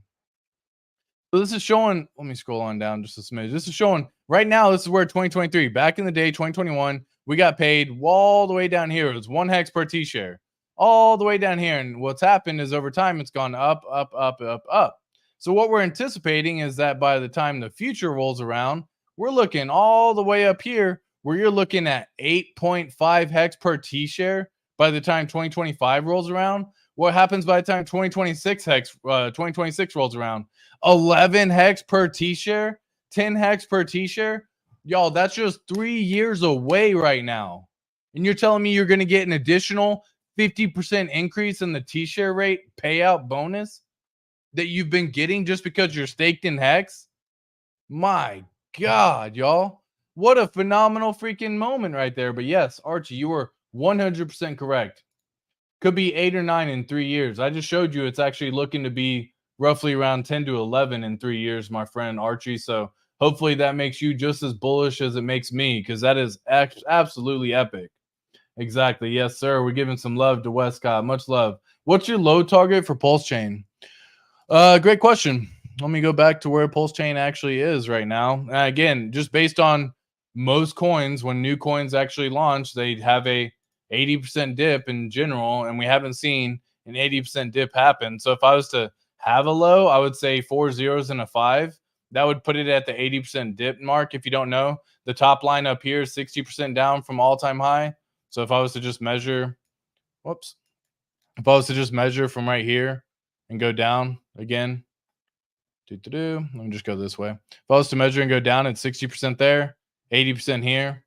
So this is showing, let me scroll on down just a smidge. This is showing right now, this is where 2023, back in the day, 2021, we got paid all the way down here. It was 1 hex per T-share, all the way down here. And what's happened is over time, it's gone up, up, up, up, up. So what we're anticipating is that by the time the future rolls around, we're looking all the way up here where you're looking at 8.5 hex per T-share by the time 2025 rolls around. What happens by the time 2026 rolls around? 11 hex per T-share, 10 hex per T-share. Y'all, that's just 3 years away right now. And you're telling me you're going to get an additional 50% increase in the T-share rate payout bonus that you've been getting just because you're staked in hex? My God, y'all. What a phenomenal freaking moment right there. But yes, Archie, you were 100% correct. Could be 8 or 9 in 3 years. I just showed you it's actually looking to be roughly around 10 to 11 in 3 years, my friend Archie. So hopefully that makes you just as bullish as it makes me, because that is absolutely epic. Exactly. Yes, sir. We're giving some love to Westcott. Much love. What's your low target for PulseChain? Great question. Let me go back to where PulseChain actually is right now. Again, just based on most coins, when new coins actually launch, they have a 80% dip in general, and we haven't seen an 80% dip happen. So if I was to have a low, I would say 4 zeros and a 5. That would put it at the 80% dip mark. If you don't know, the top line up here is 60% down from all-time high. So if I was to just measure, if I was to just measure from right here and go down again, let me just go this way. If I was to measure and go down, it's 60% there, 80% here.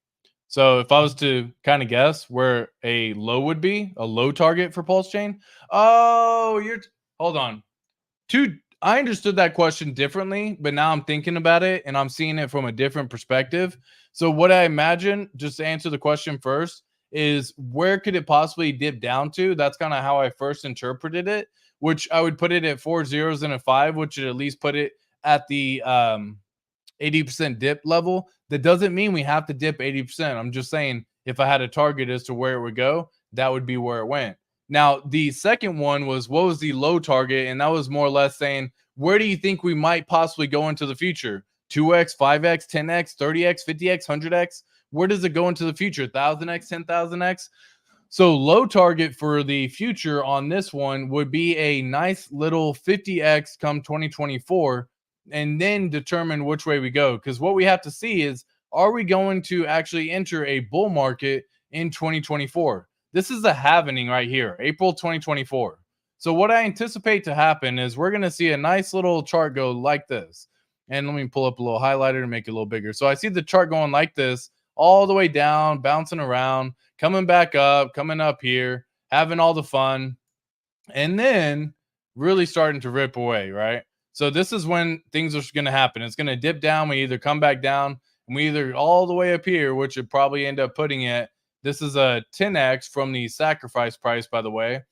So if I was to kind of guess where a low would be, a low target for PulseChain, hold on. I understood that question differently, but now I'm thinking about it and I'm seeing it from a different perspective. So, what I imagine, just to answer the question first, is where could it possibly dip down to? That's kind of how I first interpreted it, which I would put it at 4 zeros and a five, which would at least put it at the 80% dip level. That doesn't mean we have to dip 80%. I'm just saying if I had a target as to where it would go, that would be where it went. Now, the second one was what was the low target? And that was more or less saying, where do you think we might possibly go into the future? 2x, 5x, 10x, 30x, 50x, 100x? Where does it go into the future? 1000x, 10,000x? So low target for the future on this one would be a nice little 50x come 2024, and then determine which way we go. Because what we have to see is, are we going to actually enter a bull market in 2024? This is the happening right here, April 2024. So what I anticipate to happen is we're going to see a nice little chart go like this. And let me pull up a little highlighter to make it a little bigger. So I see the chart going like this, all the way down, bouncing around, coming back up, coming up here, having all the fun, and then really starting to rip away, right? So this is when things are going to happen. It's going to dip down. We either come back down, and we either all the way up here, which would probably end up putting it. This is a 10x from the sacrifice price, by the way.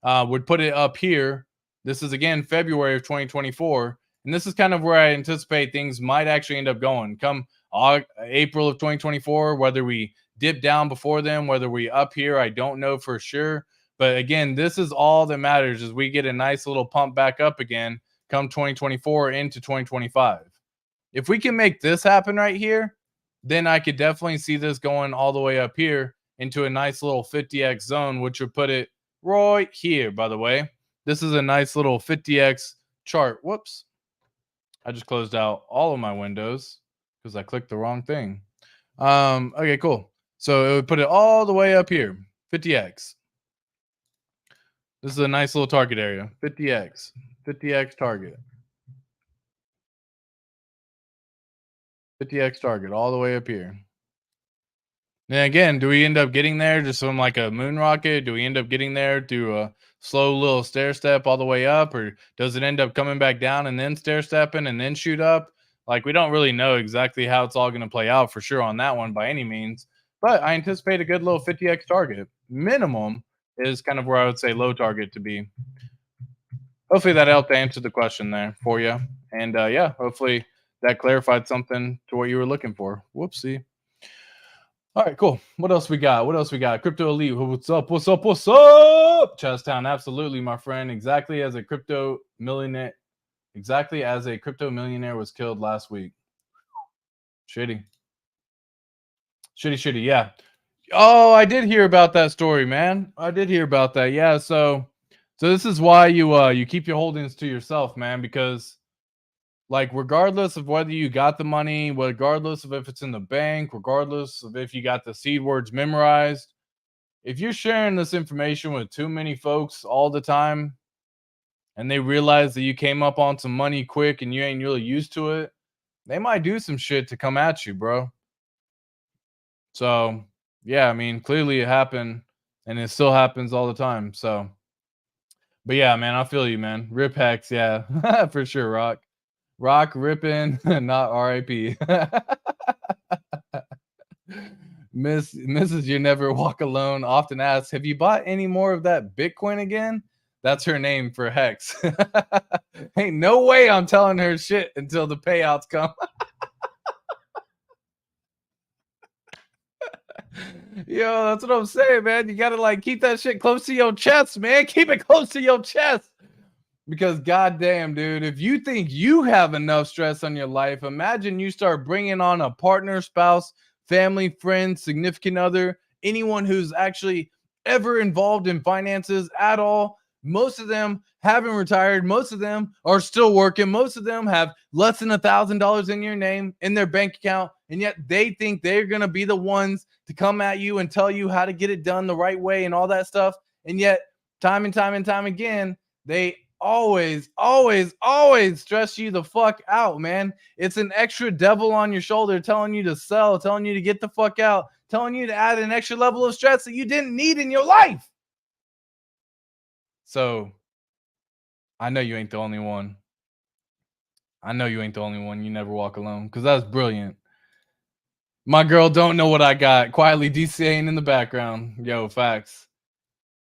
Would put it up here. This is again February of 2024, and this is kind of where I anticipate things might actually end up going. Come April of 2024, whether we dip down before them, whether we up here, I don't know for sure. But again, this is all that matters is we get a nice little pump back up again come 2024 into 2025. If we can make this happen right here, then I could definitely see this going all the way up here into a nice little 50x zone, which would put it right here, by the way. This is a nice little 50x chart. Whoops. I just closed out all of my windows because I clicked the wrong thing. Okay, cool. So it would put it all the way up here, 50x. This is a nice little target area, 50x target. 50x target all the way up here. And again, do we end up getting there just from like a moon rocket? Do we end up getting there through a slow little stair step all the way up, or does it end up coming back down and then stair stepping and then shoot up? Like, we don't really know exactly how it's all going to play out for sure on that one by any means, but I anticipate a good little 50x target. Minimum is kind of where I would say low target to be. Hopefully that helped answer the question there for you. And yeah, hopefully that clarified something to what you were looking for. Whoopsie. All right, cool. What else we got? What else we got? Crypto Elite. What's up? What's up? What's up? Chestown. Absolutely, my friend. Exactly as a crypto millionaire was killed last week. Shitty. Shitty. Yeah. Oh, I did hear about that story, man. I did hear about that. Yeah. So this is why you keep your holdings to yourself, man, because like regardless of whether you got the money, regardless of if it's in the bank, regardless of if you got the seed words memorized, if you're sharing this information with too many folks all the time and they realize that you came up on some money quick and you ain't really used to it, they might do some shit to come at you, bro. So yeah, I mean, clearly it happened and it still happens all the time. So, but yeah, man, I feel you, man. Rip HEX, yeah, for sure, Rock ripping, not RIP. Mrs. You Never Walk Alone often asks, have you bought any more of that Bitcoin again? That's her name for HEX. Ain't no way I'm telling her shit until the payouts come. Yo, that's what I'm saying, man. You gotta like keep that shit close to your chest, man. Keep it close to your chest. Because goddamn, dude, if you think you have enough stress on your life, imagine you start bringing on a partner, spouse, family, friend, significant other, anyone who's actually ever involved in finances at all. Most of them haven't retired. Most of them are still working. Most of them have less than $1,000 in your name in their bank account. And yet they think they're going to be the ones to come at you and tell you how to get it done the right way and all that stuff. And yet time and time again, they always stress you the fuck out, man. It's an extra devil on your shoulder telling you to sell, telling you to get the fuck out, telling you to add an extra level of stress that you didn't need in your life. So I know you ain't the only one. I know you ain't the only one. You never walk alone because that's brilliant. My girl don't know what I got. Quietly DCAing in the background. Yo, facts.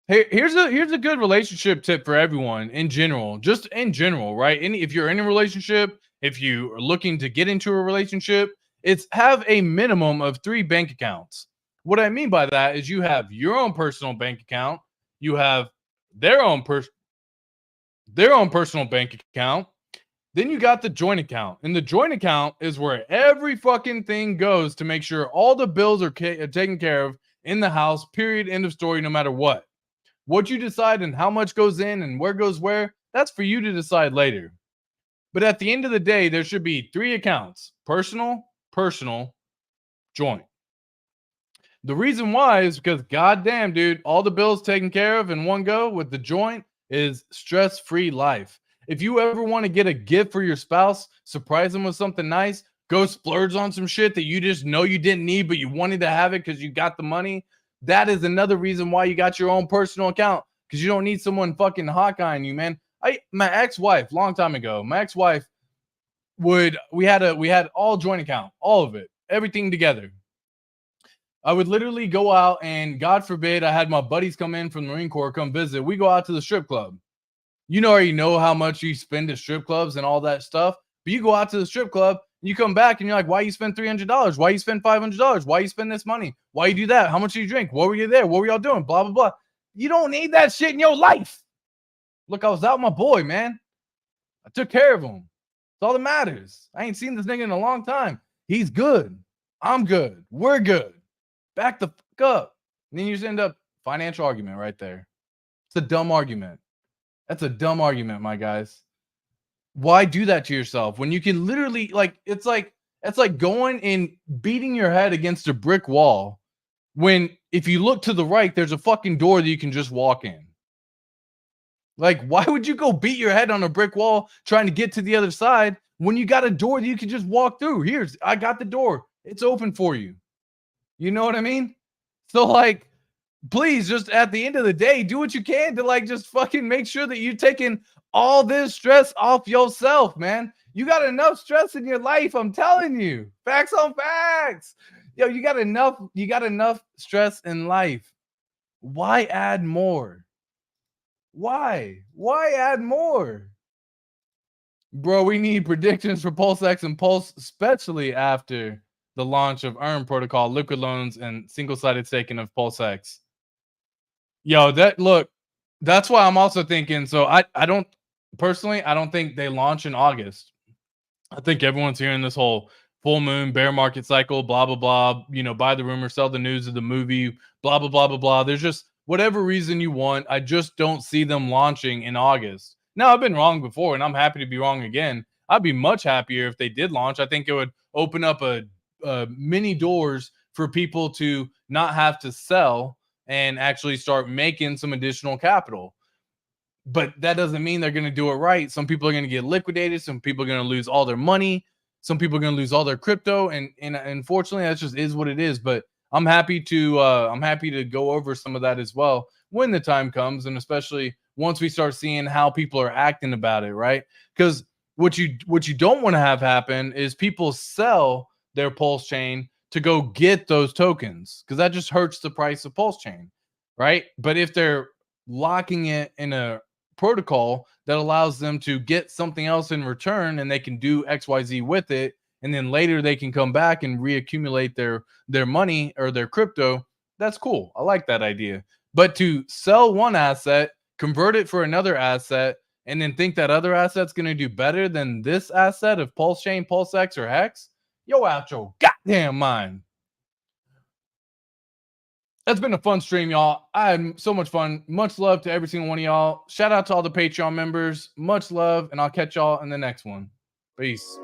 Hey, here's a good relationship tip for everyone in general, just in general, right? If you're in a relationship, if you are looking to get into a relationship, it's have a minimum of 3 bank accounts. What I mean by that is you have your own personal bank account, you have their own personal bank account, then you got the joint account. And the joint account is where every fucking thing goes to make sure all the bills are taken care of in the house. Period. End of story. No matter what. What you decide and how much goes in and where goes where, that's for you to decide later. But at the end of the day, there should be 3 accounts: personal, personal, joint. The reason why is because, goddamn, dude, all the bills taken care of in one go with the joint is stress-free life. If you ever want to get a gift for your spouse, surprise them with something nice, go splurge on some shit that you just know you didn't need, but you wanted to have it because you got the money. That is another reason why you got your own personal account, because you don't need someone fucking hawkeyeing you, man. My ex-wife, long time ago, my ex-wife we had all joint account, all of it, everything together. I would literally go out and, God forbid, I had my buddies come in from the Marine Corps come visit. We go out to the strip club. You already know how much you spend at strip clubs and all that stuff. But you go out to the strip club, and you come back, and you're like, why you spend $300? Why you spend $500? Why you spend this money? Why you do that? How much did you drink? What were you there? What were y'all doing? Blah, blah, blah. You don't need that shit in your life. Look, I was out with my boy, man. I took care of him. That's all that matters. I ain't seen this nigga in a long time. He's good. I'm good. We're good. Back the fuck up. And then you just end up financial argument right there. It's a dumb argument. That's a dumb argument, my guys. Why do that to yourself when you can literally, like, it's like going and beating your head against a brick wall when, if you look to the right, there's a fucking door that you can just walk in. Like, why would you go beat your head on a brick wall trying to get to the other side when you got a door that you can just walk through? I got the door. It's open for you. You know what I mean? So, like, please, just at the end of the day, do what you can to, like, just fucking make sure that you're taking all this stress off yourself, man. You got enough stress in your life, I'm telling you. Facts on facts. Yo, you got enough stress in life. Why add more? Why add more? Bro, we need predictions for PulseX and Pulse, especially after the launch of Earn Protocol, liquid loans, and single-sided staking of PulseX. Yo, that's why I'm also thinking. So I don't think they launch in August. I think everyone's hearing this whole full moon bear market cycle, blah blah blah. Buy the rumor, sell the news of the movie, blah blah blah blah blah. There's just whatever reason you want. I just don't see them launching in August. Now, I've been wrong before, and I'm happy to be wrong again. I'd be much happier if they did launch. I think it would open up many doors for people to not have to sell and actually start making some additional capital. But that doesn't mean they're going to do it right. Some people are going to get liquidated. Some people are going to lose all their money. Some people are going to lose all their crypto. And unfortunately, that just is what it is. But I'm happy to go over some of that as well when the time comes, and especially once we start seeing how people are acting about it, right? Because what you don't want to have happen is people sell their PulseChain to go get those tokens, because that just hurts the price of PulseChain, right? But if they're locking it in a protocol that allows them to get something else in return, and they can do XYZ with it, and then later they can come back and reaccumulate their money or their crypto, that's cool. I like that idea. But to sell one asset, convert it for another asset, and then think that other asset's going to do better than this asset of PulseChain, PulseX, or HEX, yo, out your goddamn mind. That's been a fun stream, y'all. I had so much fun. Much love to every single one of y'all. Shout out to all the Patreon members. Much love, and I'll catch y'all in the next one. Peace.